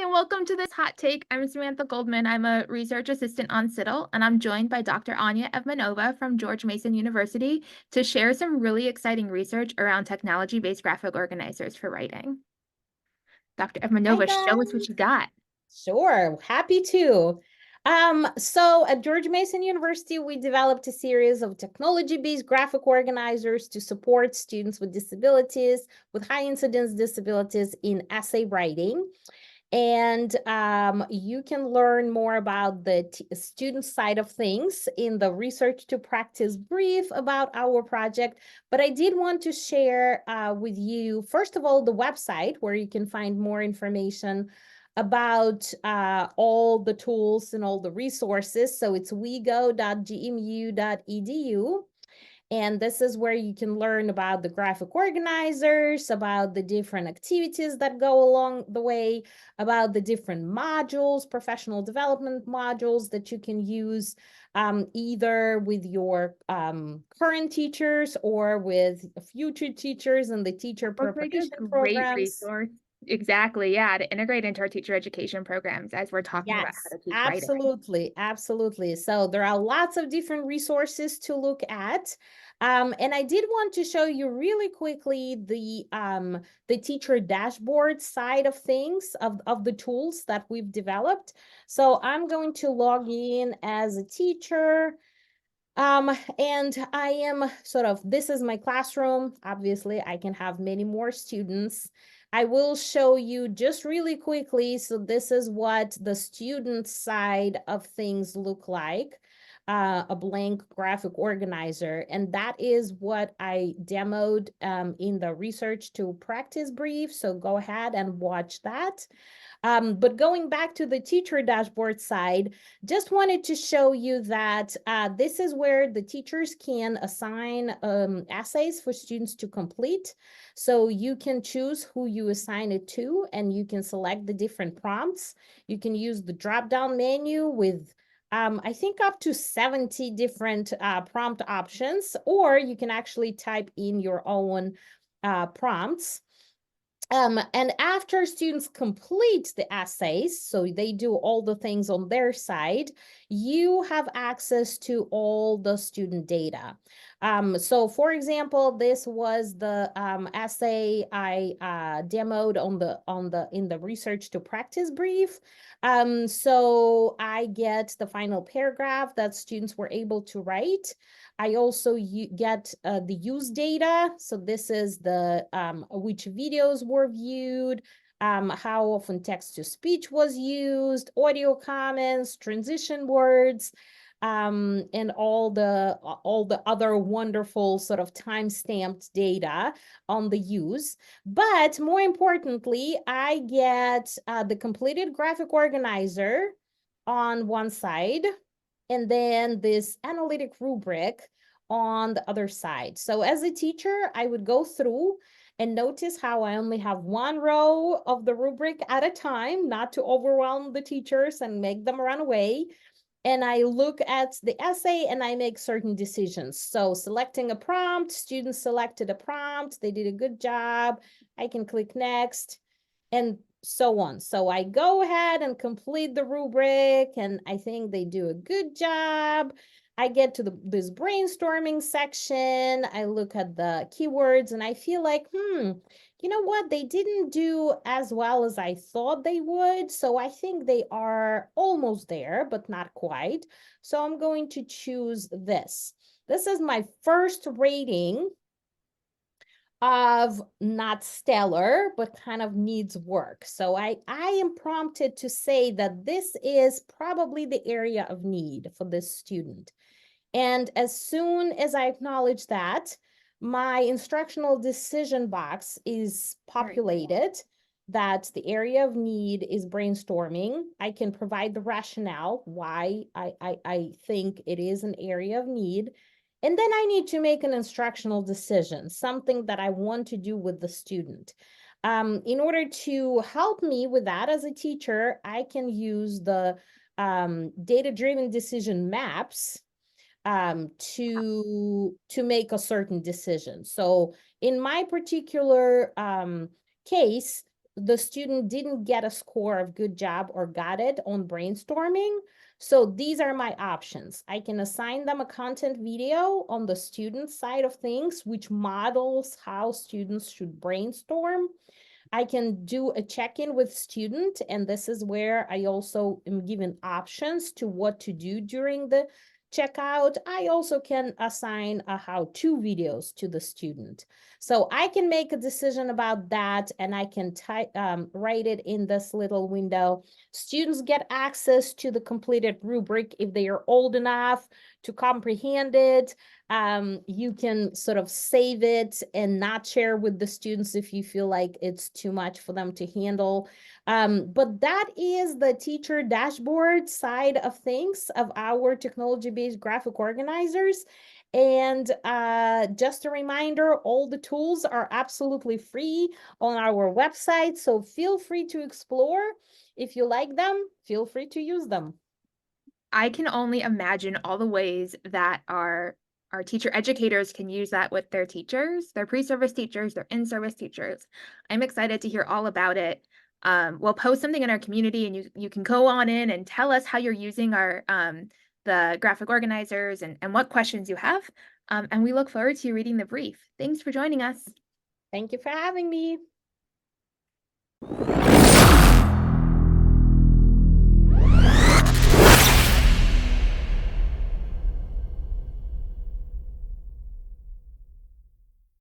Hi, and welcome to this hot take. I'm Samantha Goldman. I'm a research assistant on CIDDL, and I'm joined by Dr. Anya Evmanova from George Mason University to share some really exciting research around technology-based graphic organizers for writing. Dr. Hi Evmanova, show us guys. what you got. Sure, happy to. So at George Mason University, we developed a series of technology-based graphic organizers to support students with disabilities, with high incidence disabilities in essay writing. And you can learn more about the student side of things in the research to practice brief about our project. But I did want to share with you, first of all, the website where you can find more information about all the tools and all the resources. So it's wego.gmu.edu. And this is where you can learn about the graphic organizers, about the different activities that go along the way, about the different modules, professional development modules that you can use either with your current teachers or with future teachers and the teacher Looks like a preparation great programs. resource. Exactly, yeah, to integrate into our teacher education programs as we're talking about how Yes, to teach writing. absolutely, absolutely. So there are lots of different resources to look at. And I did want to show you really quickly the teacher dashboard side of things, of the tools that we've developed. So I'm going to log in as a teacher. And I am this is my classroom. Obviously, I can have many more students. I will show you just really quickly. So this is what the student side of things look like, a blank graphic organizer. And that is what I demoed in the research to practice brief. So go ahead and watch that. But going back to the teacher dashboard side, just wanted to show you that this is where the teachers can assign essays for students to complete. So you can choose who you assign it to, and you can select the different prompts. You can use the drop-down menu with I think up to 70 different prompt options, or you can actually type in your own prompts. And after students complete the essays, so they do all the things on their side, you have access to all the student data. So for example, this was the essay I demoed in the research to practice brief. So I get the final paragraph that students were able to write. I also get the use data. So this is the which videos were viewed, how often text to speech was used, audio comments, transition words, and all the other wonderful sort of time-stamped data on the use. But more importantly, I get the completed graphic organizer on one side, and then this analytic rubric on the other side. So as a teacher, I would go through and notice how I only have one row of the rubric at a time, not to overwhelm the teachers and make them run away. And I look at the essay and I make certain decisions. So selecting a prompt, students selected a prompt, they did a good job. I can click next and so on. So I go ahead and complete the rubric, and I think they do a good job. I get to this brainstorming section. I look at the keywords and I feel like, you know what? They didn't do as well as I thought they would. So I think they are almost there, but not quite. So I'm going to choose this. This is my first rating of not stellar, but kind of needs work. So I am prompted to say that this is probably the area of need for this student. And as soon as I acknowledge that, my instructional decision box is Very cool. populated, that the area of need is brainstorming. I can provide the rationale why I think it is an area of need. And then I need to make an instructional decision, something that I want to do with the student. In order to help me with that as a teacher, I can use the data-driven decision maps to make a certain decision. So in my particular case, the student didn't get a score of good job or got it on brainstorming. So these are my options. I can assign them a content video on the student side of things, which models how students should brainstorm. I can do a check-in with student, and this is where I also am given options to what to do during the checkout. I also can assign a how-to videos to the student. So I can make a decision about that, and I can write it in this little window. Students get access to the completed rubric if they are old enough to comprehend it. You can sort of save it and not share with the students if you feel like it's too much for them to handle. But that is the teacher dashboard side of things of our technology-based graphic organizers. And just a reminder, all the tools are absolutely free on our website, so feel free to explore. If you like them, feel free to use them. I can only imagine all the ways that our teacher educators can use that with their teachers, their pre-service teachers, their in-service teachers. I'm excited to hear all about it. We'll post something in our community, and you can go on in and tell us how you're using our the graphic organizers and what questions you have. And we look forward to you reading the brief. Thanks for joining us. Thank you for having me.